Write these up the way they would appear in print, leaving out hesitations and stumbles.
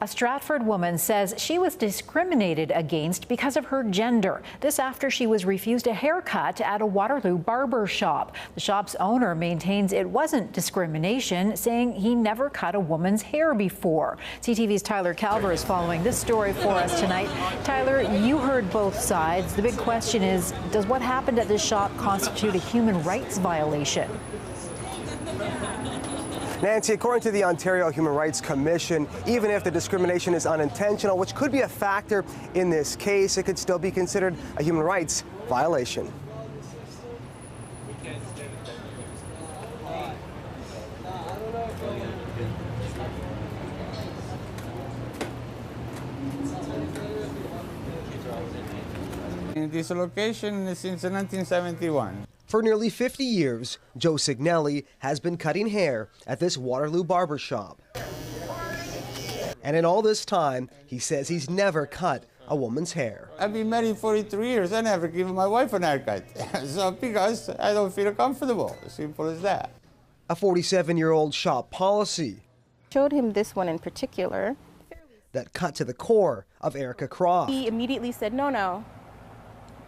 A Stratford woman says she was discriminated against because of her gender. This after she was refused a haircut at a Waterloo barber shop. The shop's owner maintains it wasn't discrimination, saying he never cut a woman's hair before. CTV's Tyler Calver is following this story for us tonight. Tyler, you heard both sides. The big question is, does what happened at this shop constitute a human rights violation? Nancy, according to the Ontario Human Rights Commission, even if the discrimination is unintentional, which could be a factor in this case, it could still be considered a human rights violation. In this location since 1971. For nearly 50 years, Joe Signelli has been cutting hair at this Waterloo barbershop. And in all this time, he says he's never cut a woman's hair. I've been married 43 years. I never given my wife an haircut. So because I don't feel comfortable. Simple as that. A 47-year-old shop policy. Showed him this one in particular. That cut to the core of Erica Croft. He immediately said, no.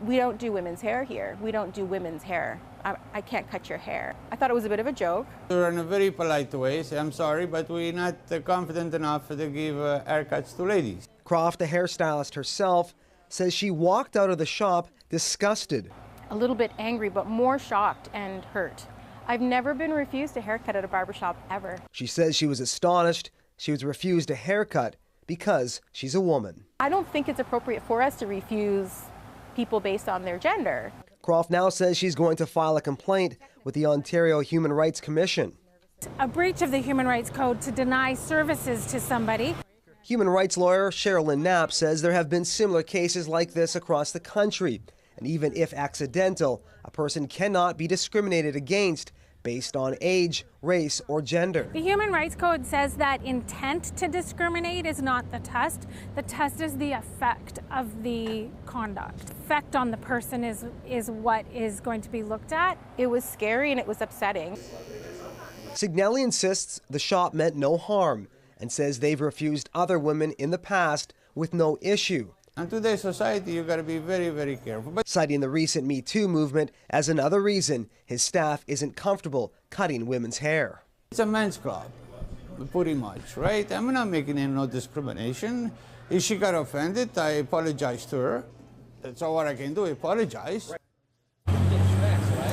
We don't do women's hair here. We don't do women's hair. I can't cut your hair. I thought it was a bit of a joke. We're in a very polite way, say, I'm sorry, but we're not confident enough to give haircuts to ladies. Croft, the hairstylist herself, says she walked out of the shop disgusted. A little bit angry, but more shocked and hurt. I've never been refused a haircut at a barbershop, ever. She says she was astonished she was refused a haircut because she's a woman. I don't think it's appropriate for us to refuse people based on their gender. Croft now says she's going to file a complaint with the Ontario Human Rights Commission. A breach of the Human Rights Code to deny services to somebody. Human rights lawyer Sherilyn Knapp says there have been similar cases like this across the country. And even if accidental, a person cannot be discriminated against based on age, race, or gender. The Human Rights Code says that intent to discriminate is not the test. The test is the effect of the conduct. Effect on the person is what is going to be looked at. It was scary and it was upsetting. Signelli insists the shop meant no harm and says they've refused other women in the past with no issue. In today's society, you've got to be very, very careful. Citing the recent Me Too movement as another reason his staff isn't comfortable cutting women's hair. It's a men's club, pretty much, right? I'm not making any no discrimination. If she got offended, I apologize to her. That's all what I can do, apologize.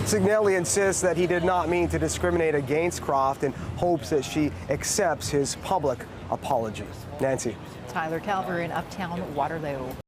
Signelli insists that he did not mean to discriminate against Croft and hopes that she accepts his public apology. Nancy. Tyler Calver in Uptown Waterloo.